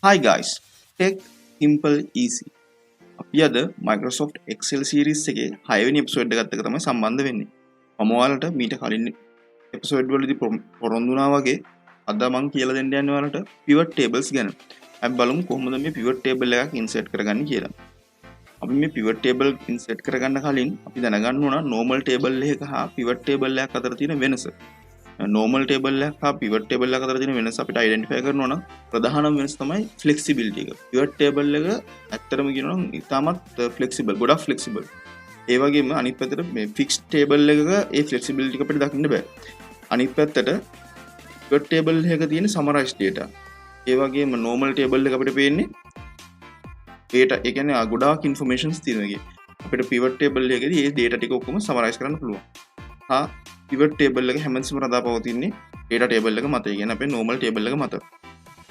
Hi guys, Tech Simple Easy. අපි අද Microsoft Excel series එකේ 6 වෙනි එපිසෝඩ් එකත් එක්ක තමයි සම්බන්ධ වෙන්නේ. මම ඔයාලට මීට කලින් එපිසෝඩ් වලදී පොරොන්දු වුණා වගේ අද මම කියලා දෙන්න යන්නේ ඔයාලට pivot tables ගැන. අපි බලමු කොහොමද මේ pivot table එකක් insert කරගන්නේ කියලා. අපි මේ pivot table insert කරගන්න කලින් අපි දැනගන්න ඕන normal table එකක හා pivot table එකක් අතර තියෙන වෙනස. normal table එකක් හා pivot table එකක් අතර තියෙන වෙනස අපිට identify කරන්න ඕන. ප්‍රධානම වෙනස තමයි flexibility එක. pivot table එක ඇත්තටම කියනවා නම් ඉතාමත් flexible, ගොඩක් flexible. ඒ වගේම අනිත් පැත්තට මේ fixed table එකක ඒ flexibility එක අපිට දකින්න බෑ. අනිත් පැත්තට pivot table එකක තියෙන summarized data. ඒ වගේම normal table එක අපිට පේන්නේ data, ඒ කියන්නේ ගොඩාක් informations තියෙන එකේ. අපිට pivot table එකේදී මේ data ටික ඔක්කොම summarize කරන්න පුළුවන්. හා pivot table එක හැමතිස්සෙම රඳා පවතින්නේ data table එක මත. ඒ කියන්නේ අපේ normal table එක මත.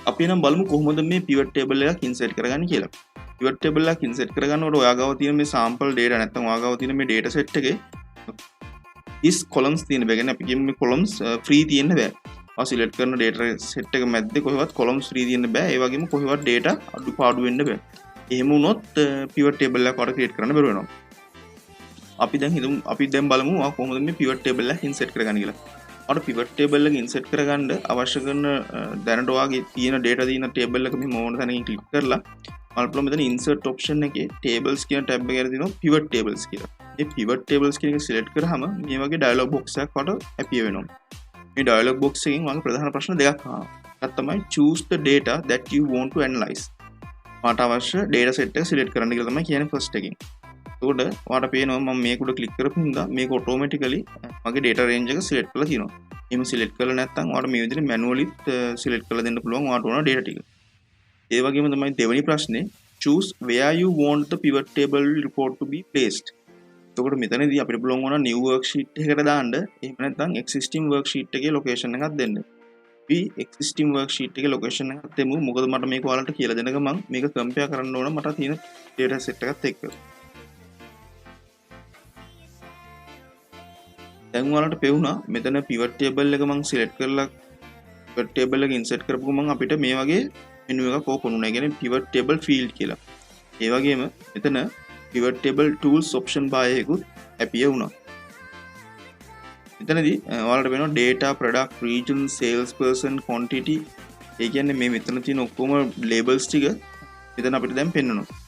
අපි නම් බලමු කොහොමද මේ pivot table එකක් insert කරගන්නේ කියලා. pivot table එකක් insert කරගන්නකොට ඔයා ගාව තියෙන මේ sample data නැත්නම් ඔයා ගාව තියෙන මේ data set එකේ is columns තියෙන බෑ. කියන්නේ අපි කියමු මේ columns free තියෙන්න බෑ. ඔයා select කරන data set එක මැද්දේ කොහෙවත් columns free තියෙන්න බෑ. ඒ වගේම කොහෙවත් data අඩුපාඩු වෙන්න බෑ. එහෙම වුණොත් pivot table එකක් ඔයාලට create කරන්න බැරුව වෙනවා. අපි දැන් බලමු කොහොමද මේ pivot table එක insert කරගන්නේ කියලා. ඔයාලට pivot table එක insert කරගන්න අවශ්‍ය කරන දැනට ඔයාගේ තියෙන data තියෙන table එක මෙහෙම ඕන තැනකින් click කරලා ඔයාලට මෙතන insert option එකේ tables කියන tab එකේ තියෙනවා pivot tables කියලා. මේ pivot tables කියන එක select කරාම මේ වගේ dialog box එකක් ඔයාලට appear වෙනවා. මේ dialog box එකෙන් ඔයාලගේ ප්‍රධාන ප්‍රශ්න දෙකක් අහනවා. එකක් තමයි choose the data that you want to analyze. මට අවශ්‍ය data set එක select කරන්න කියලා තමයි කියන්නේ first එකෙන්. එතකොට ඔයාලට පේනවා මම මේක උඩ ක්ලික් කරපු හින්දා මේක ඔටෝමැටිකලි මගේ data range එක select කරලා තියෙනවා. එහෙම select කරලා නැත්නම් ඔයාලට මේ විදිහට manually select කරලා දෙන්න පුළුවන් ඔයාලට ඕන data ටික. ඒ වගේම තමයි දෙවෙනි ප්‍රශ්නේ choose where you want the pivot table report to be placed. එතකොට මෙතනදී අපිට පුළුවන් වුණා new worksheet එකකට දාන්න. එහෙම නැත්නම් existing worksheet එකේ location එකක් දෙන්න. අපි existing worksheet එකේ location එකක් දෙමු. මොකද මට මේක ඔයාලට කියලා දෙන ගමන් මේක compare කරන්න ඕන මට තියෙන data set එකත් එක්ක. දැන් ඔයාලට පෙවුනා මෙතන pivot table එක මම select කරලා pivot table එක insert කරපු ගමන් අපිට මේ වගේ menu එකක් open වුණා. ඒ කියන්නේ pivot table field කියලා. ඒ වගේම මෙතන pivot table tools option bar එකකුත් appear වුණා. මෙතනදී ඔයාලට වෙනවා data, product, region, sales person, quantity. ඒ කියන්නේ මේ මෙතන තියෙන ඔක්කොම labels ටික මෙතන අපිට දැන් පෙන්වනවා.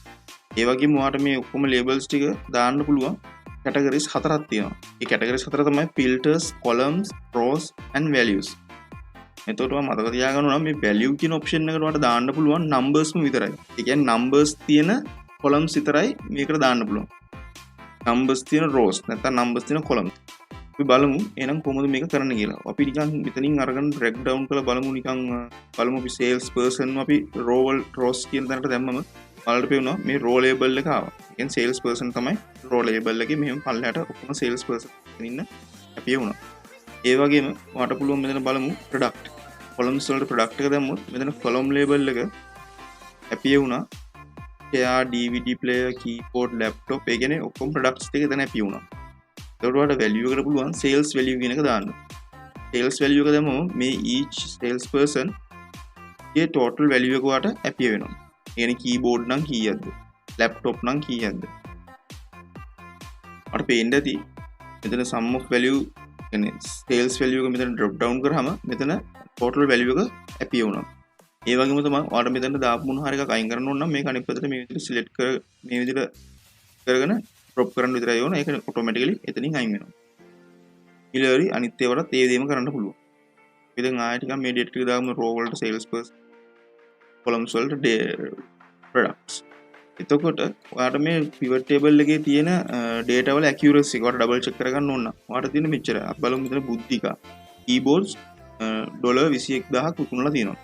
ඒ වගේම ඔයාලට මේ ඔක්කොම labels ටික දාන්න පුළුවන්. categories හතරක් තියෙනවා. මේ categories හතර තමයි filters, columns, rows and values. එතකොට මම මතක තියාගන්න ඕන මේ value කියන option එකට ඔයාලට දාන්න පුළුවන් numbersම විතරයි. ඒ කියන්නේ numbers තියෙන columns විතරයි මේකට දාන්න පුළුවන්. numbers තියෙන rows නැත්නම් numbers තියෙන columns. අපි බලමු එහෙනම් කොහොමද මේක කරන්න කියලා. අපි නිකන් මෙතනින් අරගෙන break down කරලා බලමු අපි sales person අපි rows කියන තැනට දැම්මම ඔයාලට පේනවා මේ row label එක ආවා. ඒ කියන්නේ sales person තමයි row label එකේ මෙහෙම පල්ලයට ඔක්කොම sales person ඉන්න appear වුණා. ඒ වගේම ඔයාලට පුළුවන් මෙතන බලමු product. columns වලට product එක දැම්මොත් මෙතන column label එක appear වුණා. chair, DVD player, keyboard, laptop ඒ කියන්නේ ඔක්කොම products ටික එතන appear වුණා. ඒකට ඔයාලට value එකට පුළුවන් sales value කියන එක දාන්න. sales value එක දැම්මම මේ each sales person ගේ total value එක ඔයාලට appear වෙනවා. ඒ කියන්නේ keyboard නම් කීයක්ද? laptop නම් කීයක්ද? අපිට පේන්න ඇති මෙතන sum of value කියන්නේ sales value එක මෙතන drop down කරාම මෙතන total value එක appear වුණා. ඒ වගේම තමයි ඔයාලට මෙතන දාපු මොන හරි එකක් අයින් කරන්න ඕන නම් මේක අනිත් පැත්තට මේ විදිහට select මේ විදිහට කරගෙන drop කරන්න විතරයි ඕන. ඒක automatically එතනින් අයින් වෙනවා. ඊළඟට අනිත් ඒවාට ඒ දෙයම කරන්න පුළුවන්. අපි දැන් ආයෙ ටිකක් මේ data ටික දාමු row වලට sales person, columns වලට products. එතකොට ඔයාලට මේ pivot table එකේ තියෙන data වල accuracy එක ඔයාලට double check කරගන්න ඕන නම් ඔයාලට තියෙන මෙච්චර. අපි බලමු මෙතන බුද්ධිකා keyboards $21000ක් විකුණලා තියෙනවා.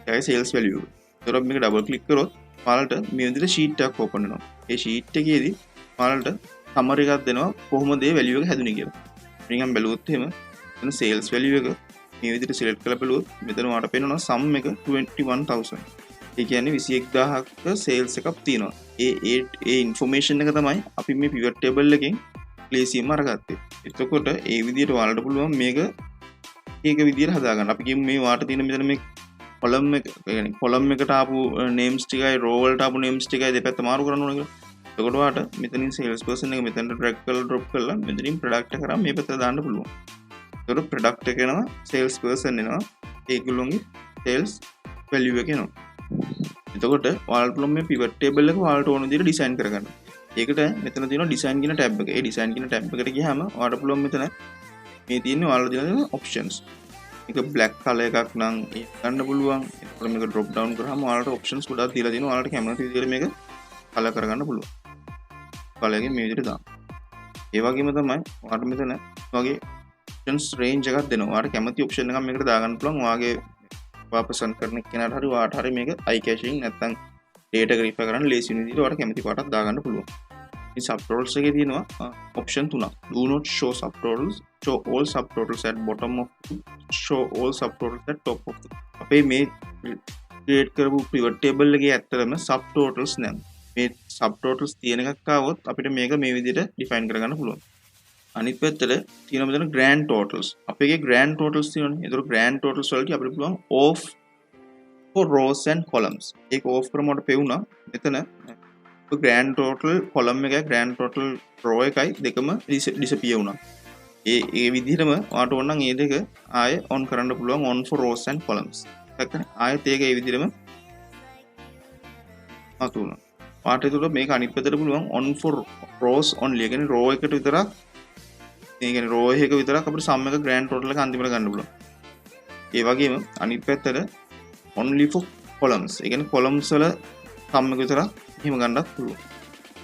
ඒකයි sales value එක. ඒතර මේක double click කරොත් ඔයාලට මේ විදිහට sheet එකක් open වෙනවා. ඒ sheet එකේදී ඔයාලට summary එකක් දෙනවා කොහොමද මේ value එක හැදුනේ කියලා. නිකන් බැලුවොත් එහෙම මෙතන sales value එක මේ විදිහට select කරලා බලුවොත් මෙතන ඔයාලට පේනවා sum එක 21000. ඒ කියන්නේ 21000ක sales එකක් තියෙනවා. ඒ information එක තමයි අපි මේ pivot table එකෙන් place අරගත්තේ. එතකොට ඒ විදිහට ඔයාලට පුළුවන් මේක ඒක විදිහට හදාගන්න. අපි කියමු මේ වාට තියෙන මෙතන මේ කොලම් එක يعني කොලම් එකට ආපු names ටිකයි row වලට ආපු names ටිකයි දෙපැත්ත මාරු කරන්න ඕන කියලා. එතකොට ඔයාලට මෙතනින් sales person එක මෙතනට drag කරලා drop කරලා මෙතනින් product එක කරා මේ පැත්තට දාන්න පුළුවන්. එතකොට product එක එනවා sales person එනවා ඒගොල්ලෝගේ sales value එක එනවා. එතකොට ඔයාලට පුළුවන් මේ pivot table එක ඔයාලට ඕන විදිහට design කරගන්න. ඒකට මෙතන තියෙනවා design කියන tab එක. ඒ design කියන tab එකට ගියාම ඔයාලට පුළුවන් මෙතන මේ තියෙන්නේ ඔයාලට දෙන options. මේක black color එකක් නම් ඒක ගන්න පුළුවන්. එතකොට මේක drop down කරාම ඔයාලට options ගොඩක් දීලා තියෙනවා. ඔයාලට කැමති විදිහට මේක color කරගන්න පුළුවන්. color එකෙන් මේ විදිහට දාන්න. ඒ වගේම තමයි ඔයාලට මෙතන වගේ options range එකක් දෙනවා. ඔයාලට කැමති option එකක් මේකට දාගන්න පුළුවන්. ඔයාගේ පසන්ද කරන කෙනාට හරි ඔයාට හරි මේක eye caching නැත්නම් data verify කරන්න ලේසි වෙන විදිහට ඔයාලට කැමති පාටක් දාගන්න පුළුවන්. මේ subtotals එකේ තියෙනවා option තුනක්. Do not show subtotals, show all subtotals at bottom of, show all subtotals at top of. අපේ මේ create කරපු pivot table එකේ ඇත්තටම subtotals නැහැ. මේ subtotals තියෙන එකක් ආවොත් අපිට මේක මේ විදිහට define කරගන්න පුළුවන්. අනිත් පැත්තට තියෙනවා මෙතන grand totals. අපේ grand totals තියෙනවනේ. ඒතකොට grand totals වලට අපිට පුළුවන් off for rows and columns. ඒක off කරමුවට පෙවුනා. මෙතන grand total column එකයි grand total row එකයි දෙකම disappear වුණා. ඒ විදිහටම ඔයාට ඕන නම් මේ දෙක ආයෙ on කරන්න පුළුවන් on for rows and columns. හරිද? ආයෙත් ඒක ඒ විදිහටම අතුණා. ඔයාට ඒකට මේක අනිත් පැත්තට පුළුවන් on for rows only. ඒ කියන්නේ row එකට විතරක් ඒ කියන්නේ row එකක විතරක් අපිට sum එක grand total එක අන්තිමට ගන්න පුළුවන්. ඒ වගේම අනිත් පැත්තට only for columns. ඒ කියන්නේ columns වල sum එක විතරක් එහෙම ගන්නත් පුළුවන්.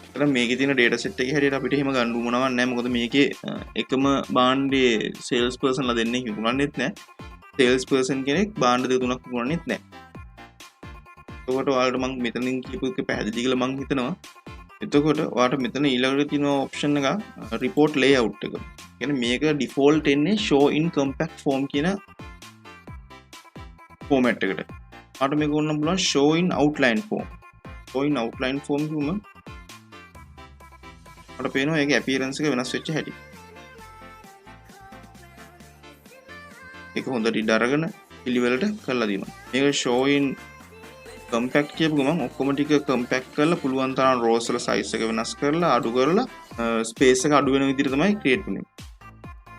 ඒතර මේකේ තියෙන data set එකේ හැටියට අපිට එහෙම ගන්න උවමනාවක් නැහැ. මොකද මේකේ එකම භාණ්ඩයේ sales person ලා දෙන්නේ හිඟුනන්නෙත් නැහැ. sales person කෙනෙක් භාණ්ඩ දෙක තුනක් හිඟුනන්නෙත් නැහැ. එතකොට ඔයාලට මම මෙතනින් කියපු එක පැහැදිලි කියලා මම හිතනවා. එතකොට ඔයාලට මෙතන ඊළඟට තියෙන option එක report layout එක. කියන්නේ මේක default එන්නේ show in compact form කියන format එකට. ඔයාලට මේක ඕන නම් බලන්න show in outline form. show in outline form කියුම අපිට පේනවා ඒකේ appearance එක වෙනස් වෙච්ච හැටි. ඒක හොඳට ඉඩ අරගෙන පිළිවෙලට කරලා දෙනවා. මේක show in compact කියපු ගමන් ඔක්කොම ටික compact කරලා පුළුවන් තරම් rows වල size එක වෙනස් කරලා අඩු කරලා space එක අඩු වෙන විදිහට තමයි create වෙන්නේ.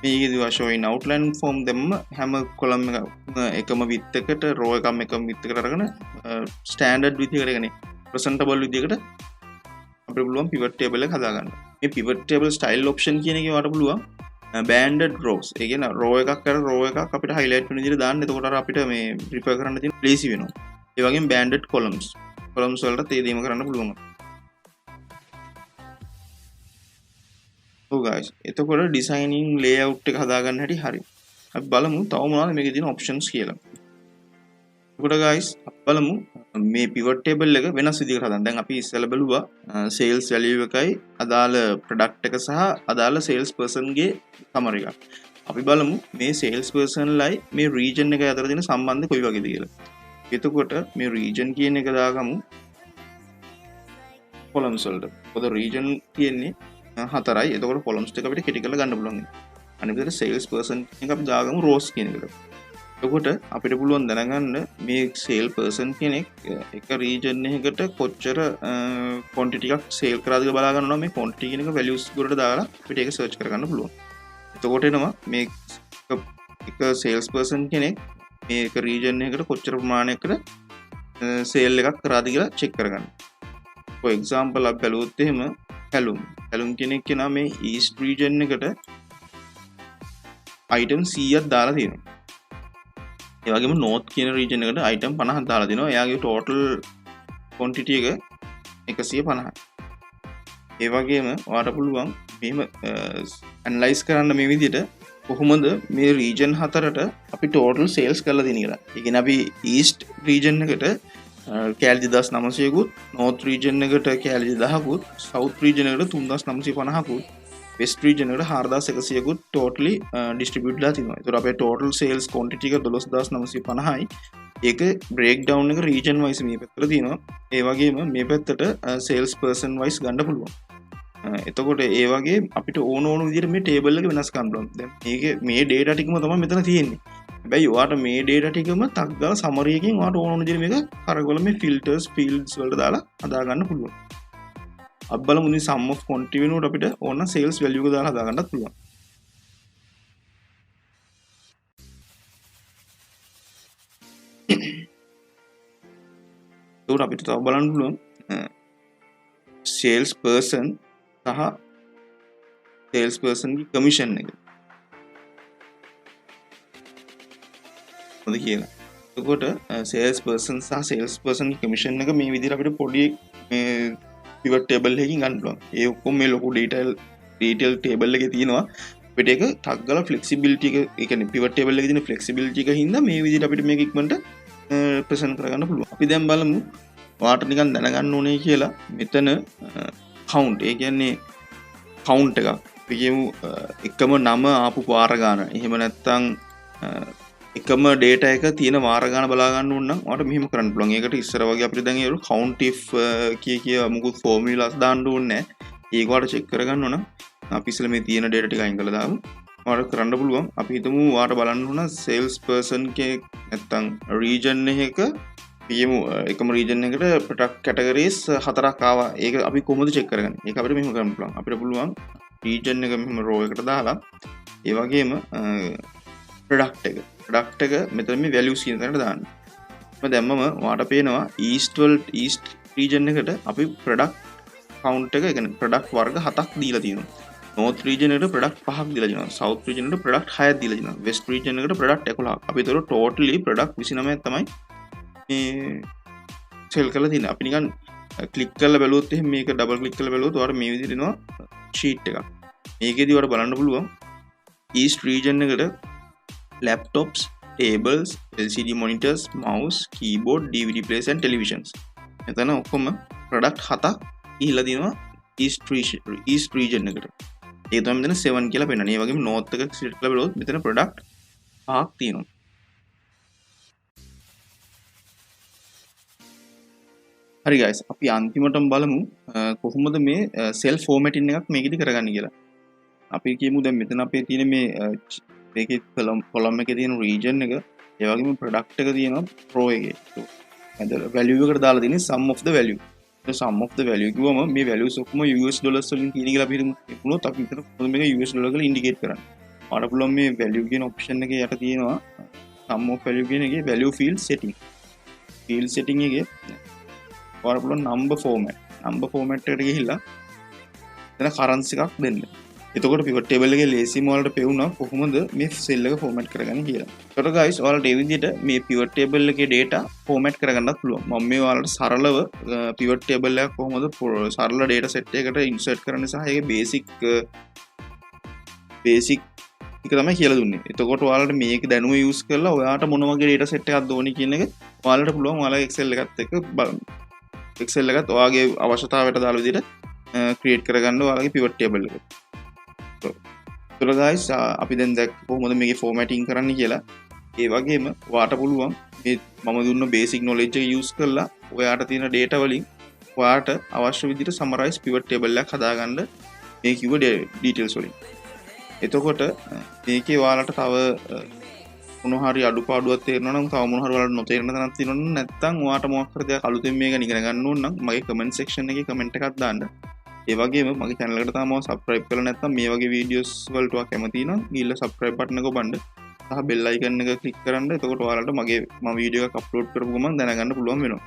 මේකේදී show in outline form දෙන්න හැම column එකම width එකට row එකම එකම width එකට අරගෙන standard විදිහකට කියන්නේ presentable විදිහකට අපිට පුළුවන් pivot table එක හදාගන්න. මේ pivot table style option කියන එකේ වට පුළුවන් banded rows. ඒ කියන්නේ row එකක් කර row එකක් අපිට highlight වෙන විදිහට දාන්න. එතකොට අර අපිට මේ refer කරන්න තියෙන lazy වෙනවා. ඒ වගේම banded columns වලට තේ දීම කරන්න පුළුවන්. So guys, එතකොට designing layout එක හදාගන්න හැටි හරි. අපි බලමු තව මොනවද මේකේ තියෙන options කියලා. එතකොට guys අපි බලමු මේ pivot table එක වෙනස් විදිහකට හදන්න. දැන් අපි ඉස්සෙල්ලා බලුවා sales value එකයි අදාළ product එක සහ අදාළ sales person ගේ summary එක. අපි බලමු මේ sales person ලයි මේ region එක අතර තියෙන සම්බන්ධය කොයි වගේද කියලා. එතකොට මේ region කියන එක දාගමු columns වලට. මොකද region කියන්නේ හතරයි. එතකොට columns ටික අපිට කෙටි කරලා ගන්න පුළුවන්. අනිත් විදිහට sales person එක අපි දාගමු rows කියන එකට. එතකොට අපිට පුළුවන් දැනගන්න මේ sales person කෙනෙක් එක region එකකට කොච්චර quantity එකක් sale කරාද කියලා බලා ගන්නවා. මේ quantity කියන එක values වලට දාලා අපිට ඒක search කරගන්න පුළුවන්. එතකොට එනවා මේ එක sales person කෙනෙක් මේක region එකකට කොච්චර ප්‍රමාණයකට sale එකක් කරාද කියලා check කරගන්න. for example අපි බලුවොත් එහෙම හැලුම් කෙනෙක් කෙනා මේ east region එකට item 100ක් දාලා තියෙනවා. ඒ වගේම north කියන region එකට item 50ක් දාලා දෙනවා. එයාගේ total quantity එක 150යි. ඒ වගේම ඔයාලට පුළුවන් මෙහෙම analyze කරන්න මේ විදිහට කොහොමද මේ region හතරට අපි total sales කරලා දෙන්නේ කියලා. ඒ කියන්නේ අපි east region එකට කැලරි 2900කුත්, north region එකට කැලරි 1000කුත්, south region එකට 3950කුත්, west region එකට 4100කුත් totally distribute ලා තිනවා. ඒතර අපේ total sales quantity එක 12950යි. ඒක breakdown එක region wise මේ පැත්තට තියෙනවා. ඒ වගේම මේ පැත්තට sales person wise ගන්න පුළුවන්. එතකොට ඒ වගේ අපිට ඕන විදිහට මේ table එක වෙනස් කරන්න පුළුවන්. දැන් මේක මේ data ටිකම තමයි මෙතන තියෙන්නේ. හැබැයි ඔයාට මේ data ටිකම ටක් ගාලා summary එකකින් ඔයාට ඕන ඕන විදිහට මේක කරගොල මේ filters fields වලට දාලා හදා ගන්න පුළුවන්. අපි බලමු ඉතින් sum of quantity වෙනුවට අපිට ඕන sales value එක දාලා හදා ගන්නත් පුළුවන්. ඒකට අපිට තව බලන්න පුළුවන් sales person සහ sales person ගේ commission එක. මොකද කියලා. එතකොට sales person සහ sales person ගේ commission එක මේ විදිහට අපිට පොඩි මේ pivot table එකකින් ගන්න පුළුවන්. ඒ ඔක්කොම මේ ලොකු detail table එකේ තියෙනවා. අපිට ඒක ටක් ගාලා flexibility එක ඒ කියන්නේ pivot table එකේ තියෙන flexibility එක හින්දා මේ විදිහට අපිට මේක ඉක්මනට present කරගන්න පුළුවන්. අපි දැන් බලමු ඔයාට නිකන් දැනගන්න ඕනේ කියලා මෙතන count ඒ කියන්නේ count එකක්. අපි කියමු එකම නම ආපු වාර ගන්න. එහෙම නැත්නම් එකම data එක තියෙන වාර ගන්න බලා ගන්න ඕන නම් ඔයාලට මෙහෙම කරන්න පුළුවන්. ඒකට ඉස්සර වගේ අපිට දැන් ඒ count if කිය මොකුත් formulas දාන්න ඕනේ නැහැ. ඒක ඔයාලට check කරගන්න ඕන. අපි ඉස්සෙල්ලා මේ තියෙන data ටික අයින් කරලා දාමු. ඔයාලට කරන්න පුළුවන්. අපි හිතමු ඔයාලට බලන්න ඕන sales person කේ නැත්නම් region එකක කියමු එකම region එකට product categories 4ක් ආවා. ඒක අපි කොහොමද check කරගන්නේ? ඒක අපිට මෙහෙම කරන්න පුළුවන්. අපිට පුළුවන් region එක මෙහෙම row එකට දාලා ඒ වගේම product එක මෙතන මේ values කියන තැනට දාන්න. මම දැම්මම ඔයාලට පේනවා east region එකට අපි product count එක කියන්නේ product වර්ග 7ක් දීලා තියෙනවා. north region එකට product 5ක් දීලා තියෙනවා. south region එකට product 6ක් දීලා තියෙනවා. west region එකට product 11ක්. අපි ඒතර totally product 29ක් තමයි මේ sell කරලා තියෙන්නේ. අපි නිකන් click කරලා බැලුවොත් එහෙනම් මේක double click කරලා බැලුවොත් ඔයාලට මේ විදිහට එනවා sheet එකක්. මේකේදී ඔයාලට බලන්න පුළුවන් east region එකට laptops, tables, LCD monitors, mouse, keyboard, DVD players and televisions. එතන ඔක්කොම product 7ක් ඉහිලා දිනවා east region එකට. ඒක තමයි මෙතන 7 කියලා පෙන්නන්නේ. ඒ වගේම north එක select කරලා බලුවොත් මෙතන product 5ක් තියෙනවා. හරි guys, අපි අන්තිමටම බලමු කොහොමද මේ cell formatting එකක් මේකෙදි කරගන්නේ කියලා. අපි කියමු දැන් මෙතන අපේ තියෙන මේ මේකේ column එකේ තියෙන region එක ඒ වගේම product එක තියෙනවා row එකේ. so value එකට දාලා තියෙන්නේ sum of the value. so sum of the value කිව්වම මේ values ඔක්කොම US dollars වලින් තියෙන කියලා අපි හිතමුත් අපි හිතන කොහොමද මේක US dollar වල indicate කරන්නේ. ඔයාලට පුළුවන් මේ value කියන option එකේ යට තියෙනවා sum of value කියන එකේ value field setting. field setting එකේ ඔයාලට පුළුවන් number format එකට ගිහිල්ලා එතන currency එකක් දෙන්න. එතකොට pivot table එකේ ලේසිම ඔයාලට පෙවුනා කොහොමද මේ cell එක format කරගන්නේ කියලා. එතකොට guys ඔයාලට මේ විදිහට මේ pivot table එකේ data format කරගන්නත් පුළුවන්. මම මේ ඔයාලට සරලව pivot table එකක් කොහොමද සරල data set එකකට insert කරන්න සහ ඒකේ basic එක තමයි කියලා දුන්නේ. එතකොට ඔයාලට මේක දැනුම use කරලා ඔයාට මොන වගේ data set එකක්ද ඕනි කියන එක ඔයාලට පුළුවන් ඔයාලගේ Excel එකත් එක්ක Excel එකත් ඔයාගේ අවශ්‍යතාවයට දාලා විදිහට create කරගන්න ඔයාලගේ pivot table එක. so guys අපි දැන් දැක්ක කොහොමද මේකේ formatting කරන්න කියලා. ඒ වගේම ඔයාට පුළුවන් මේ මම දුන්න basic knowledge එක use කරලා ඔයාට තියෙන data වලින් ඔයාට අවශ්‍ය විදිහට summarize pivot table එකක් හදාගන්න මේ කිව්ව details වලින්. එතකොට මේකේ ඔයාලට තව මොන හරි අඩුපාඩුවක් තේරෙනවා නම් තව මොන හරි ඔයාලට නොතේරෙන තැනක් තියෙනවා නම් නැත්නම් ඔයාට මොකක් හරි දෙයක් අලුතෙන් මේක ඉගෙන ගන්න ඕන නම් මගේ comment section එකේ comment එකක් දාන්න. ඒ වගේම මගේ channel එකට තාම subscribe කරලා නැත්නම් මේ වගේ videos වලට ඔයා කැමති නම් ගිහලා subscribe button එක ඔබන්න සහ bell icon එක click කරන්න. එතකොට ඔයාලට මම video එකක් upload කරපු ගමන් දැනගන්න පුළුවන් වෙනවා.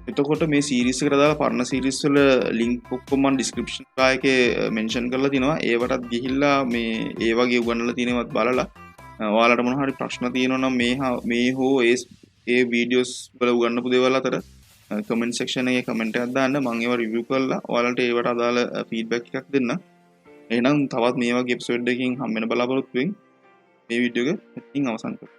එතකොට මේ series එකට දාලා පරණ series වල link ඔක්කොම මම description එකේ mention කරලා තිනවා. ඒවටත් ගිහිල්ලා මේ ඒ වගේ උගන්වලා තියෙනවත් බලලා ඔයාලට මොන හරි ප්‍රශ්න තියෙනවා නම් මේ හෝ ඒ videos වල උගන්වපු දේවල් අතර comment section එකේ comment එකක් දාන්න. මම ඒවා review කරලා ඔයාලට ඒවට අදාළ feedback එකක් දෙන්න. එහෙනම් තවත් මේ වගේ episode එකකින් හම්බ වෙන බලාපොරොත්තු වෙමින් මේ වීඩියෝ එක මෙතනින් අවසන් කරමු.